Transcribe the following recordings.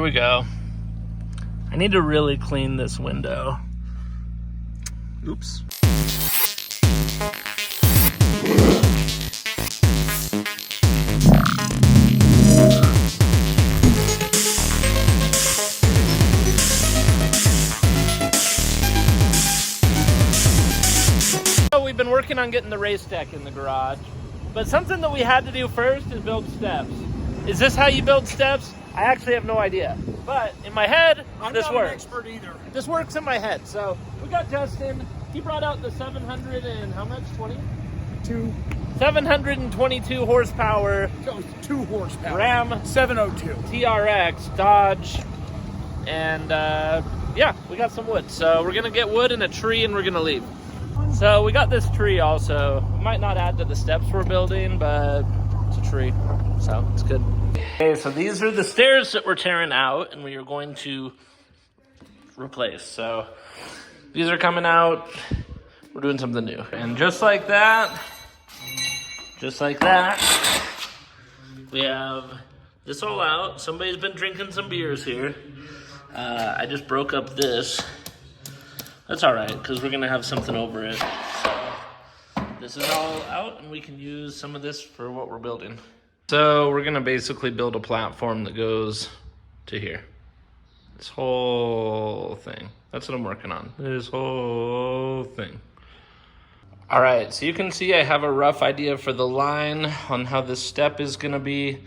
we go. I need to really clean this window. Oops. So we've been working on getting the race deck in the garage, but something that we had to do first is build steps. Is this how you build steps? I actually have no idea, but in my head, this works. I'm not an expert either. This works in my head. So we got Justin. He brought out the 700 and how much? 722 horsepower. 2 horsepower. Ram 702 TRX Dodge, and yeah, we got some wood. So we're gonna get wood and a tree, and we're gonna leave. So we got this tree also. We might not add to the steps we're building, but it's a tree, so it's good. Okay, so these are the stairs that we're tearing out and we are going to replace. So these are coming out. We're doing something new. And just like that, we have this all out. Somebody's been drinking some beers here. I just broke up this. That's all right, because we're gonna have something over it. So this is all out and we can use some of this for what we're building. So we're gonna basically build a platform that goes to here. This whole thing. That's what I'm working on. This whole thing. All right, so you can see I have a rough idea for the line on how this step is gonna be.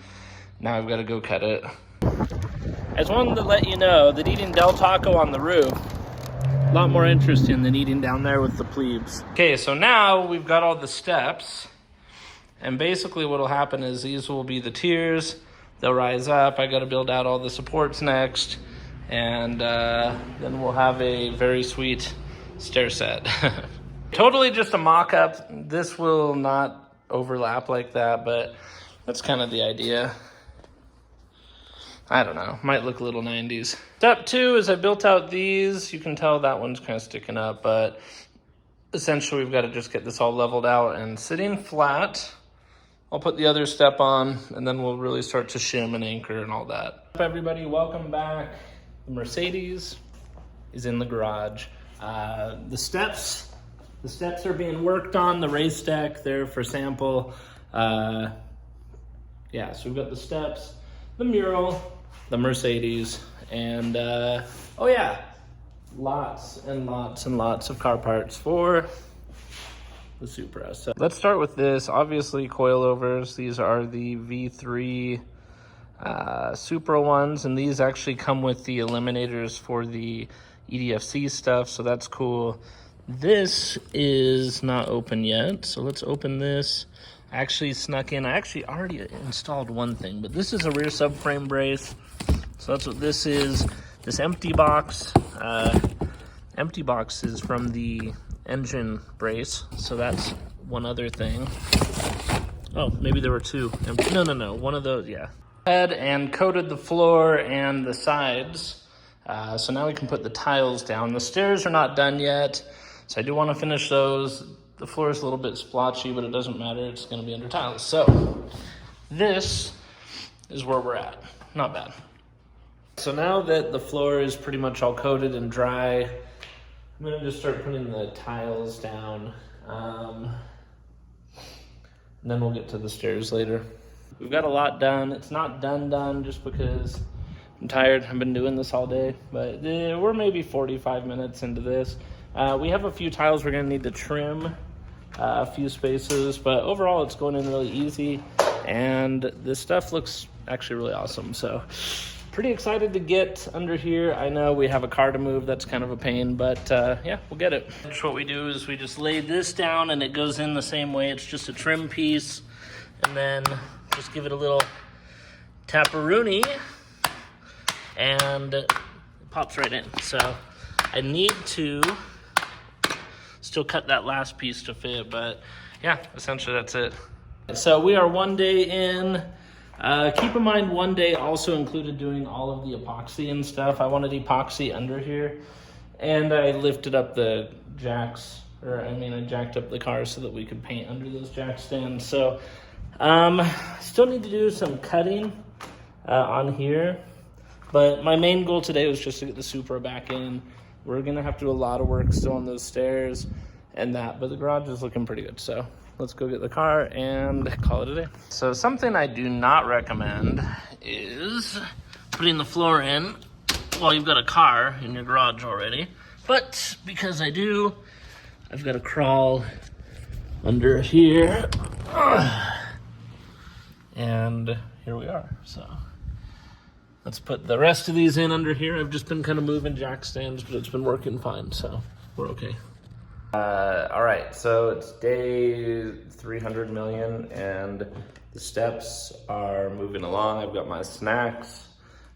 Now I've gotta go cut it. I just wanted to let you know that eating Del Taco on the roof, a lot more interesting than eating down there with the plebes. Okay, so now we've got all the steps. And basically what'll happen is these will be the tiers. They'll rise up. I got to build out all the supports next. And then we'll have a very sweet stair set. Totally just a mock-up. This will not overlap like that, but that's kind of the idea. I don't know. Might look a little 90s. Step 2 is I built out these. You can tell that one's kind of sticking up, but essentially we've got to just get this all leveled out and sitting flat. I'll put the other step on, and then we'll really start to shim and anchor and all that. Everybody, welcome back. The Mercedes is in the garage. The steps are being worked on. The RaceDeck there for sample. Yeah, so we've got the steps, the mural, the Mercedes, and oh yeah, lots and lots and lots of car parts for the Supra. So let's start with this. Obviously coilovers. These are the V3 Supra ones, and these actually come with the eliminators for the EDFC stuff, so that's cool. This is not open yet, so let's open this. I actually snuck in. I actually already installed one thing, but this is a rear subframe brace. So that's what this is. This empty box is from the engine brace, so that's one other thing. Oh, maybe there were two. No, one of those, yeah. And coated the floor and the sides, so now we can put the tiles down. The stairs are not done yet, so I do want to finish those. The floor is a little bit splotchy, but it doesn't matter. It's going to be under tiles. So this is where we're at. Not bad. So now that the floor is pretty much all coated and dry, I'm going to just start putting the tiles down, and then we'll get to the stairs later. We've got a lot done. It's not done just because I'm tired. I've been doing this all day, but we're maybe 45 minutes into this. We have a few tiles we're going to need to trim, a few spaces, but overall it's going in really easy, and this stuff looks actually really awesome. So pretty excited to get under here. I know we have a car to move. That's kind of a pain, but yeah, we'll get it. What we do is we just lay this down and it goes in the same way. It's just a trim piece, and then just give it a little tap-a-rooney and it pops right in. So I need to still cut that last piece to fit, but yeah, essentially that's it. So we are 1 day in. Keep in mind 1 day also included doing all of the epoxy and stuff. I wanted epoxy under here, and I lifted up the jacks, I jacked up the car so that we could paint under those jack stands. So still need to do some cutting on here. But my main goal today was just to get the Supra back in. We're going to have to do a lot of work still on those stairs and that, but the garage is looking pretty good. So let's go get the car and call it a day. So something I do not recommend is putting the floor in while you've got a car in your garage already. But because I do, I've got to crawl under here. And here we are. So let's put the rest of these in under here. I've just been kind of moving jack stands, but it's been working fine, so we're okay. All right, so it's day 300 million, and the steps are moving along. I've got my snacks.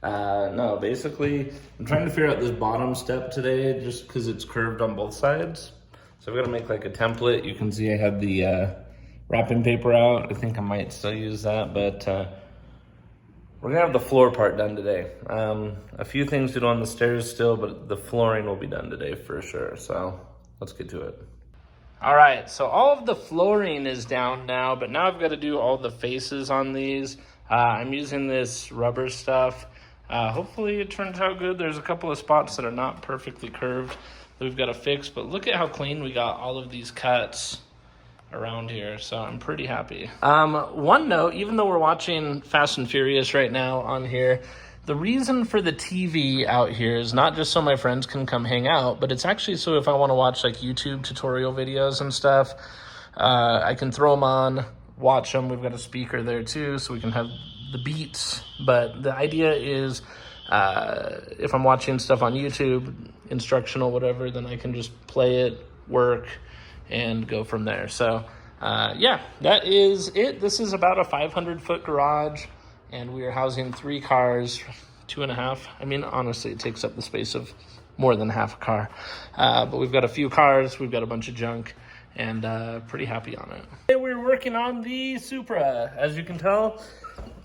No, basically, I'm trying to figure out this bottom step today just because it's curved on both sides. So I've got to make like a template. You can see I had the wrapping paper out. I think I might still use that, but we're gonna have the floor part done today. A few things to do on the stairs still, but the flooring will be done today for sure. So let's get to it. All right, so all of the flooring is down now, but now I've got to do all the faces on these. I'm using this rubber stuff. Hopefully it turns out good. There's a couple of spots that are not perfectly curved that we've got to fix, but look at how clean we got all of these cuts around here, so I'm pretty happy. One note, even though we're watching Fast and Furious right now on here, the reason for the TV out here is not just so my friends can come hang out, but it's actually so if I want to watch like YouTube tutorial videos and stuff, I can throw them on, watch them. We've got a speaker there too, so we can have the beats. But the idea is if I'm watching stuff on YouTube, instructional, whatever, then I can just play it, work, and go from there. So yeah, that is it. This is about a 500-foot garage, and we are housing 3 cars, 2.5. I mean, honestly, it takes up the space of more than half a car. But we've got a few cars, we've got a bunch of junk, and pretty happy on it. Today we're working on the Supra, as you can tell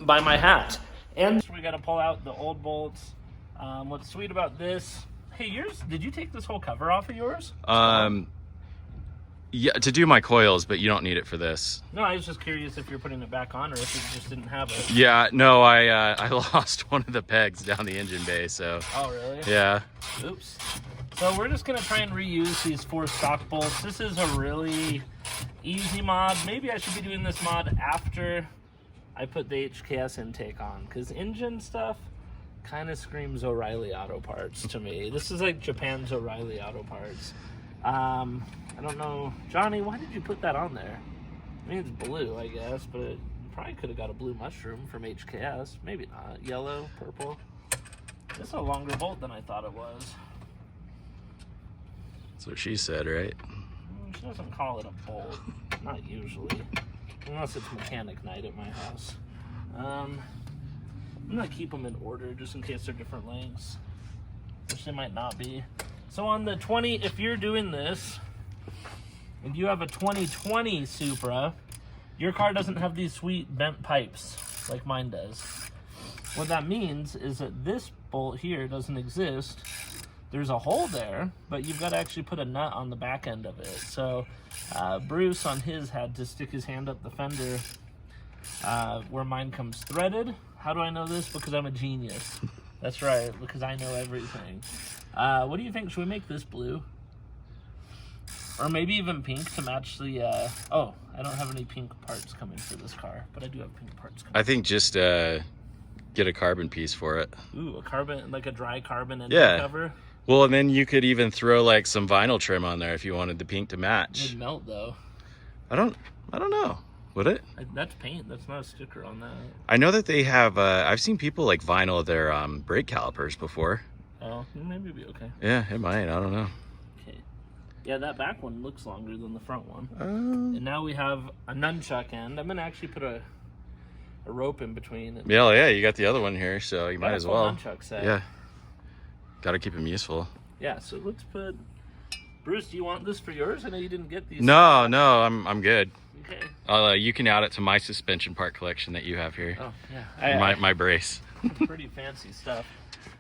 by my hat. And we got to pull out the old bolts. What's sweet about this, hey, did you take this whole cover off of yours? Yeah, to do my coils, but you don't need it for this. No, I was just curious if you're putting it back on or if you just didn't have it. Yeah, no, I lost one of the pegs down the engine bay, so. Oh, really? Yeah. Oops. So we're just gonna try and reuse these 4 stock bolts. This is a really easy mod. Maybe I should be doing this mod after I put the HKS intake on, because engine stuff kind of screams O'Reilly Auto Parts to me. This is like Japan's O'Reilly Auto Parts. I don't know. Johnny, why did you put that on there? I mean, it's blue, I guess, but you probably could have got a blue mushroom from HKS. Maybe not. Yellow, purple. It's a longer bolt than I thought it was. That's what she said, right? She doesn't call it a bolt. Not usually. Unless it's mechanic night at my house. I'm going to keep them in order just in case they're different lengths, which they might not be. So on the 20, if you're doing this, and you have a 2020 Supra, your car doesn't have these sweet bent pipes like mine does. What that means is that this bolt here doesn't exist. There's a hole there, but you've got to actually put a nut on the back end of it. So Bruce on his had to stick his hand up the fender where mine comes threaded. How do I know this? Because I'm a genius. That's right, because I know everything. What do you think? Should we make this blue? Or maybe even pink to match the, oh, I don't have any pink parts coming for this car, but I do have pink parts coming. I think just get a carbon piece for it. Ooh, a carbon, like a dry carbon engine cover? Well, and then you could even throw like some vinyl trim on there if you wanted the pink to match. It'd melt though. I don't know. Would it? That's paint. That's not a sticker on that. I know that they have, I've seen people like vinyl their brake calipers before. Oh, maybe it'd be okay. Yeah, it might. I don't know. Okay. Yeah, that back one looks longer than the front one. And now we have a nunchuck end. I'm going to actually put a rope in between. Yeah, you got the other one here, so you might as well. Nunchuck set. Yeah. Got to keep them useful. Yeah, so let's put... Bruce, do you want this for yours? I know you didn't get these. No, I'm good. Okay. You can add it to my suspension part collection that you have here. Oh, yeah. My brace. Pretty fancy stuff.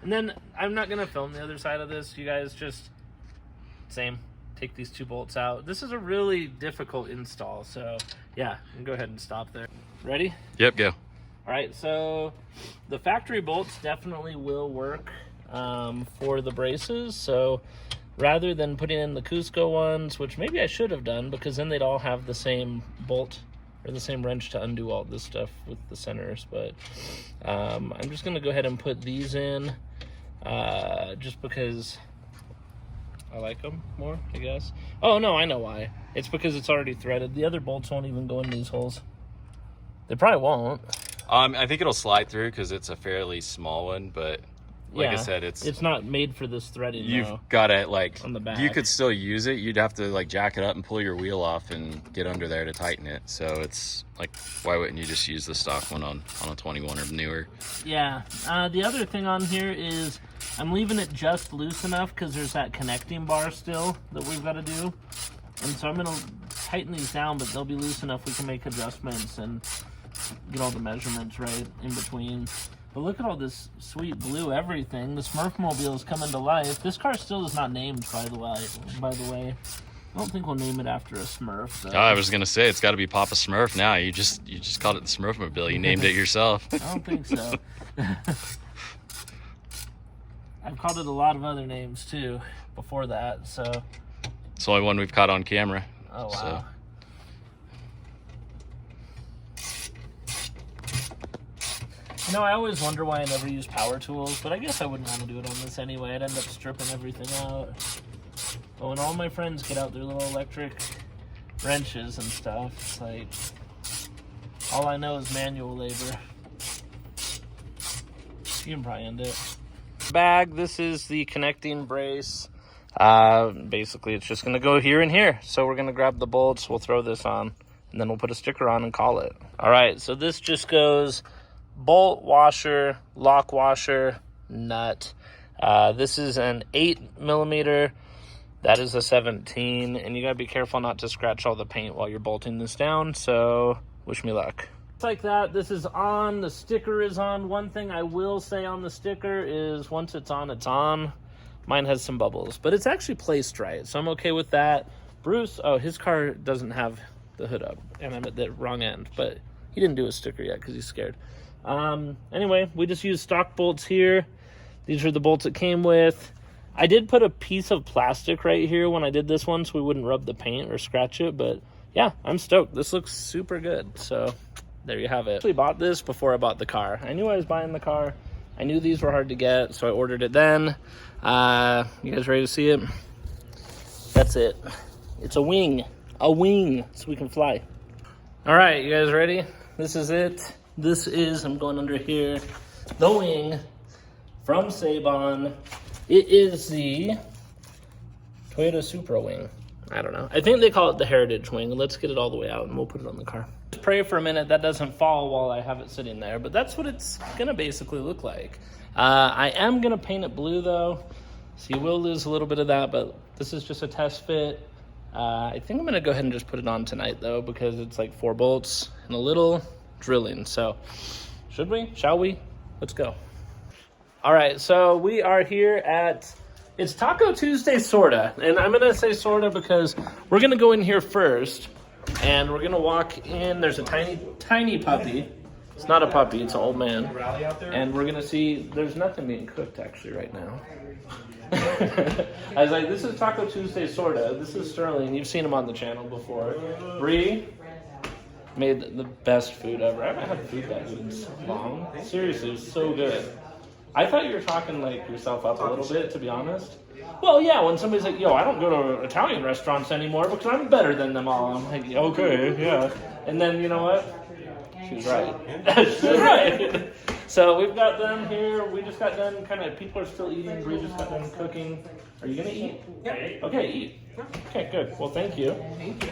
And then I'm not going to film the other side of this. You guys just, same, take these 2 bolts out. This is a really difficult install, so yeah, you can go ahead and stop there. Ready? Yep, go. All right, so the factory bolts definitely will work for the braces. So rather than putting in the Cusco ones, which maybe I should have done, because then they'd all have the same bolt or the same wrench to undo all this stuff with the centers. But I'm just gonna go ahead and put these in just because I like them more, I guess. Oh no, I know why. It's because it's already threaded. The other bolts won't even go in these holes. They probably won't. I think it'll slide through because it's a fairly small one, but like I said, it's not made for this threading. You've got it like on the back. You could still use it. You'd have to like jack it up and pull your wheel off and get under there to tighten it. So it's like, why wouldn't you just use the stock one on a 21 or newer? Yeah. The other thing on here is I'm leaving it just loose enough because there's that connecting bar still that we've got to do. And so I'm going to tighten these down, but they'll be loose enough we can make adjustments and get all the measurements right in between. But look at all this sweet blue everything. The Smurf-mobile is coming to life. This car still is not named, by the way. I don't think we'll name it after a Smurf. So. Oh, I was going to say, it's got to be Papa Smurf now. You just called it the Smurf-mobile. You named it yourself. I don't think so. I've called it a lot of other names, too, before that, so... It's the only one we've caught on camera. Oh, wow. So. You know, I always wonder why I never use power tools, but I guess I wouldn't want to do it on this anyway. I'd end up stripping everything out. But when all my friends get out their little electric wrenches and stuff, it's like, all I know is manual labor. You can probably end it. Bag, this is the connecting brace. Basically, it's just going to go here and here. So we're going to grab the bolts, we'll throw this on, and then we'll put a sticker on and call it. All right, so this just goes bolt washer, lock washer, nut. This is an 8mm. That is a 17, and you gotta be careful not to scratch all the paint while you're bolting this down, so wish me luck. Just like that, this is on, the sticker is on. One thing I will say on the sticker is once it's on, it's on. Mine has some bubbles, but it's actually placed right, so I'm okay with that. Bruce, oh, his car doesn't have the hood up, and I'm at the wrong end, but he didn't do a sticker yet because he's scared. Anyway, we just used stock bolts here. These are the bolts it came with. I did put a piece of plastic right here when I did this one so we wouldn't rub the paint or scratch it, but yeah, I'm stoked. This looks super good, so there you have it. I actually bought this before I bought the car. I knew I was buying the car. I knew these were hard to get, so I ordered it then. You guys ready to see it? That's it. It's a wing, so we can fly. All right, you guys ready? This is it. This is, I'm going under here, the wing from Saban. It is the Toyota Supra wing. I don't know. I think they call it the Heritage wing. Let's get it all the way out and we'll put it on the car. Just pray for a minute that doesn't fall while I have it sitting there, but that's what it's gonna basically look like. I am gonna paint it blue though, so you will lose a little bit of that, but this is just a test fit. I think I'm gonna go ahead and just put it on tonight though, because it's like 4 bolts and a little drilling. So should we? Shall we? Let's go. All right, so we are here at, it's Taco Tuesday, sorta. And I'm gonna say sorta because we're gonna go in here first and we're gonna walk in. There's a tiny puppy. It's not a puppy, it's an old man. And we're gonna see, there's nothing being cooked actually right now. I was like, this is Taco Tuesday, sorta. This is Sterling. You've seen him on the channel before. Bree made the best food ever. I haven't had food that good in so long. Seriously, it was so good. I thought you were talking like yourself up a little bit, to be honest. Well, yeah, when somebody's like, yo, I don't go to Italian restaurants anymore because I'm better than them all. I'm like, okay, yeah. And then, you know what? She was right. She was right. So we've got them here. We just got done kind of, people are still eating. We just got done cooking. Are you going to eat? Yeah. Okay, eat. Okay, good. Well, thank you.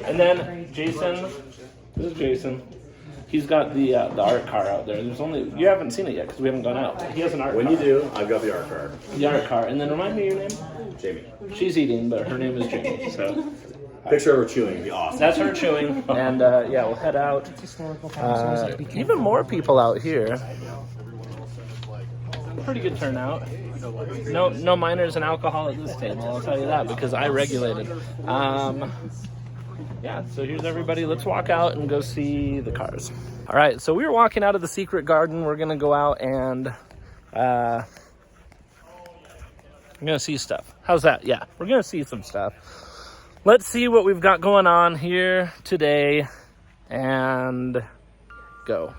And then Jason, this is Jason. He's got the art car out there. There's only, you haven't seen it yet because we haven't gone out. He has an art car. When you do, I've got the art car. The art car. And then remind me your name? Jamie. She's eating, but her name is Jamie. So picture of her chewing would be awesome. that's her chewing. And yeah, we'll head out. Even more people out here. Pretty good turnout. No minors and alcohol at this table, I'll tell you that, because I regulated. yeah, so here's everybody. Let's walk out and go see the cars. All right, so we were walking out of the secret garden. We're gonna go out and I'm gonna see stuff. How's that? Yeah, we're gonna see some stuff. Let's see what we've got going on here today and go.